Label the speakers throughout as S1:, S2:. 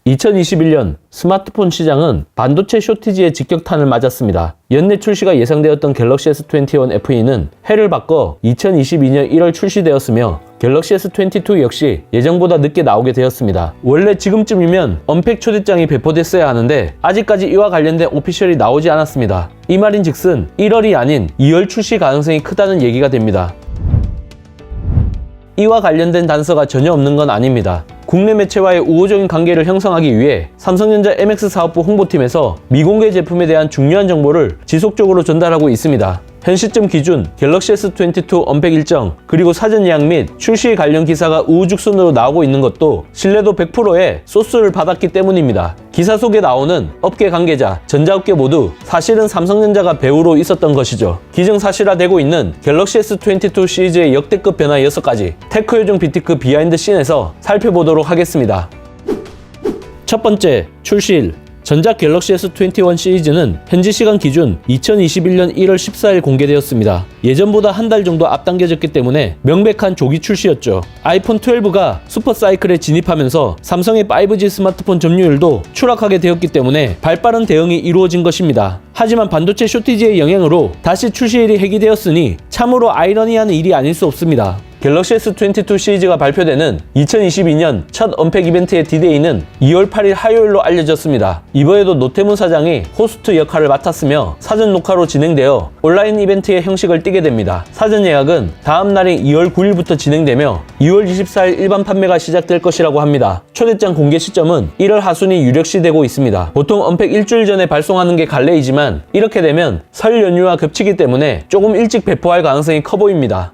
S1: 2021년 스마트폰 시장은 반도체 쇼티지의 직격탄을 맞았습니다. 연내 출시가 예상되었던 갤럭시 S21 FE는 해를 바꿔 2022년 1월 출시되었으며 갤럭시 S22 역시 예정보다 늦게 나오게 되었습니다. 원래 지금쯤이면 언팩 초대장이 배포됐어야 하는데 아직까지 이와 관련된 오피셜이 나오지 않았습니다. 이 말인즉슨 1월이 아닌 2월 출시 가능성이 크다는 얘기가 됩니다. 이와 관련된 단서가 전혀 없는 건 아닙니다. 국내 매체와의 우호적인 관계를 형성하기 위해 삼성전자 MX 사업부 홍보팀에서 미공개 제품에 대한 중요한 정보를 지속적으로 전달하고 있습니다. 현 시점 기준 갤럭시 S22 언팩 일정 그리고 사전 예약 및 출시 관련 기사가 우후죽순으로 나오고 있는 것도 신뢰도 100%의 소스를 받았기 때문입니다. 기사 속에 나오는 업계 관계자, 전자업계 모두 사실은 삼성전자가 배우로 있었던 것이죠. 기정사실화되고 있는 갤럭시 S22 시리즈의 역대급 변화 6가지 테크 요정 비티크 비하인드 씬에서 살펴보도록 하겠습니다. 첫 번째, 출시일. 전작 갤럭시 S21 시리즈는 현지 시간 기준 2021년 1월 14일 공개되었습니다. 예전보다 한 달 정도 앞당겨졌기 때문에 명백한 조기 출시였죠. 아이폰 12가 슈퍼사이클에 진입하면서 삼성의 5G 스마트폰 점유율도 추락하게 되었기 때문에 발빠른 대응이 이루어진 것입니다. 하지만 반도체 쇼티지의 영향으로 다시 출시일이 해기되었으니 참으로 아이러니한 일이 아닐 수 없습니다. 갤럭시 S22 시리즈가 발표되는 2022년 첫 언팩 이벤트의 디데이는 2월 8일 화요일로 알려졌습니다. 이번에도 노태문 사장이 호스트 역할을 맡았으며 사전 녹화로 진행되어 온라인 이벤트의 형식을 띠게 됩니다. 사전 예약은 다음 날인 2월 9일부터 진행되며 2월 24일 일반 판매가 시작될 것이라고 합니다. 초대장 공개 시점은 1월 하순이 유력시되고 있습니다. 보통 언팩 일주일 전에 발송하는 게 관례이지만 이렇게 되면 설 연휴와 겹치기 때문에 조금 일찍 배포할 가능성이 커 보입니다.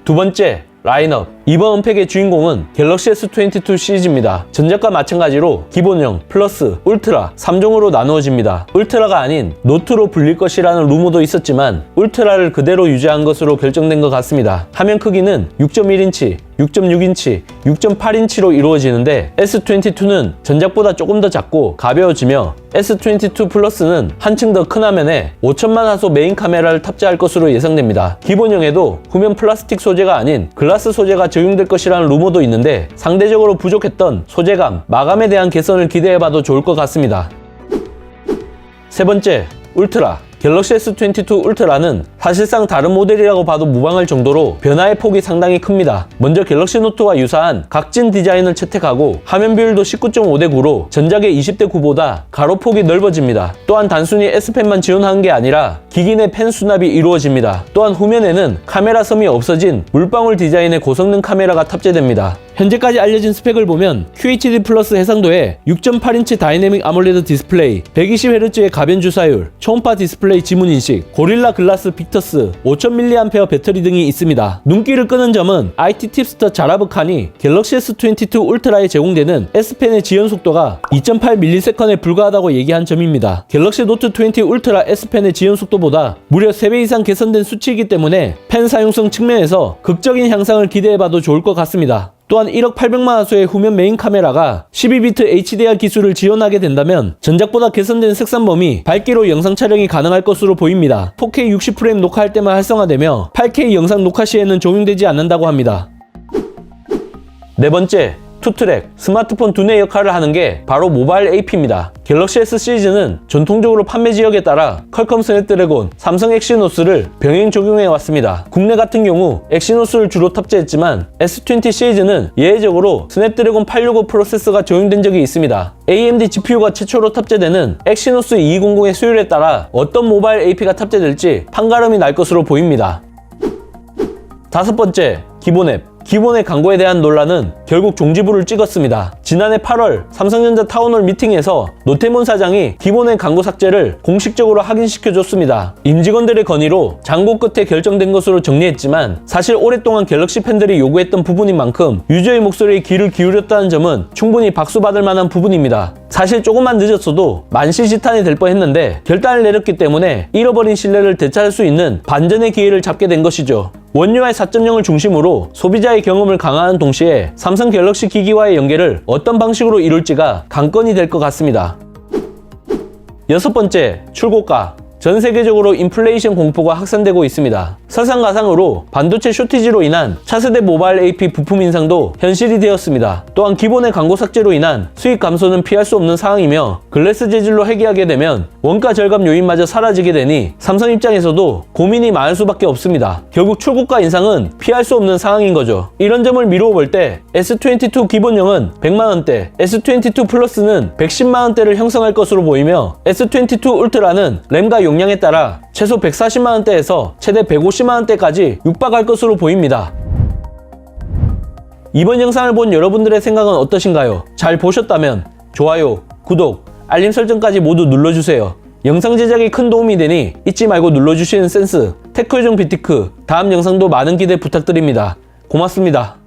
S1: 두 번째, 라인업. 이번 언팩의 주인공은 갤럭시 S22 시리즈입니다. 전작과 마찬가지로 기본형, 플러스, 울트라 3종으로 나누어집니다. 울트라가 아닌 노트로 불릴 것이라는 루머도 있었지만 울트라를 그대로 유지한 것으로 결정된 것 같습니다. 화면 크기는 6.1인치, 6.6인치, 6.8인치로 이루어지는데 S22는 전작보다 조금 더 작고 가벼워지며 S22 플러스는 한층 더 큰 화면에 5000만 화소 메인 카메라를 탑재할 것으로 예상됩니다. 기본형에도 후면 플라스틱 소재가 아닌 글라스 소재가 적용될 것이라는 루머도 있는데 상대적으로 부족했던 소재감, 마감에 대한 개선을 기대해봐도 좋을 것 같습니다. 세 번째, 울트라. 갤럭시 S22 울트라는 사실상 다른 모델이라고 봐도 무방할 정도로 변화의 폭이 상당히 큽니다. 먼저 갤럭시 노트와 유사한 각진 디자인을 채택하고 화면 비율도 19.5대 9로 전작의 20대 9보다 가로폭이 넓어집니다. 또한 단순히 S펜만 지원하는 게 아니라 기기 내 펜 수납이 이루어집니다. 또한 후면에는 카메라 섬이 없어진 물방울 디자인의 고성능 카메라가 탑재됩니다. 현재까지 알려진 스펙을 보면 QHD 플러스 해상도에 6.8인치 다이내믹 아몰레드 디스플레이, 120Hz의 가변 주사율, 초음파 디스플레이 지문 인식, 고릴라 글라스 빅터스, 5000mAh 배터리 등이 있습니다. 눈길을 끄는 점은 IT 팁스터 자라브칸이 갤럭시 S22 울트라에 제공되는 S펜의 지연 속도가 2.8ms에 불과하다고 얘기한 점입니다. 갤럭시 노트 20 울트라 S펜의 지연 속도보다 무려 3배 이상 개선된 수치이기 때문에 펜 사용성 측면에서 극적인 향상을 기대해봐도 좋을 것 같습니다. 또한 1억 800만 화소의 후면 메인 카메라가 12비트 HDR 기술을 지원하게 된다면 전작보다 개선된 색상범위, 밝기로 영상 촬영이 가능할 것으로 보입니다. 4K 60프레임 녹화할 때만 활성화되며 8K 영상 녹화 시에는 적용되지 않는다고 합니다. 네 번째, 투트랙. 스마트폰 두뇌 역할을 하는 게 바로 모바일 AP입니다. 갤럭시 S 시리즈는 전통적으로 판매 지역에 따라 퀄컴 스냅드래곤, 삼성 엑시노스를 병행 적용해 왔습니다. 국내 같은 경우 엑시노스를 주로 탑재했지만 S20 시리즈는 예외적으로 스냅드래곤 865 프로세서가 적용된 적이 있습니다. AMD GPU가 최초로 탑재되는 엑시노스 2200의 수율에 따라 어떤 모바일 AP가 탑재될지 판가름이 날 것으로 보입니다. 다섯 번째, 기본 앱. 기본의 광고에 대한 논란은 결국 종지부를 찍었습니다. 지난해 8월 삼성전자 타운홀 미팅에서 노태문 사장이 기본의 광고 삭제를 공식적으로 확인시켜줬습니다. 임직원들의 건의로 장고 끝에 결정된 것으로 정리했지만 사실 오랫동안 갤럭시 팬들이 요구했던 부분인 만큼 유저의 목소리에 귀를 기울였다는 점은 충분히 박수받을 만한 부분입니다. 사실 조금만 늦었어도 만시지탄이 될 뻔했는데 결단을 내렸기 때문에 잃어버린 신뢰를 되찾을 수 있는 반전의 기회를 잡게 된 것이죠. One UI 4.0을 중심으로 소비자의 경험을 강화하는 동시에 삼성 갤럭시 기기와의 연계를 어떤 방식으로 이룰지가 관건이 될 것 같습니다. 여섯 번째, 출고가. 전 세계적으로 인플레이션 공포가 확산되고 있습니다. 설상가상으로 반도체 쇼티지로 인한 차세대 모바일 AP 부품 인상도 현실이 되었습니다. 또한 기본의 광고 삭제로 인한 수익 감소는 피할 수 없는 상황이며 글래스 재질로 회귀하게 되면 원가 절감 요인마저 사라지게 되니 삼성 입장에서도 고민이 많을 수밖에 없습니다. 결국 출고가 인상은 피할 수 없는 상황인 거죠. 이런 점을 미루어 볼 때 S22 기본형은 100만원대, S22 플러스는 110만원대를 형성할 것으로 보이며 S22 울트라는 램과 용량에 따라 최소 140만원대에서 최대 150만원대까지 육박할 것으로 보입니다. 이번 영상을 본 여러분들의 생각은 어떠신가요? 잘 보셨다면 좋아요, 구독, 알림 설정까지 모두 눌러주세요. 영상 제작에 큰 도움이 되니 잊지 말고 눌러주시는 센스, 테크요정 비티크 다음 영상도 많은 기대 부탁드립니다. 고맙습니다.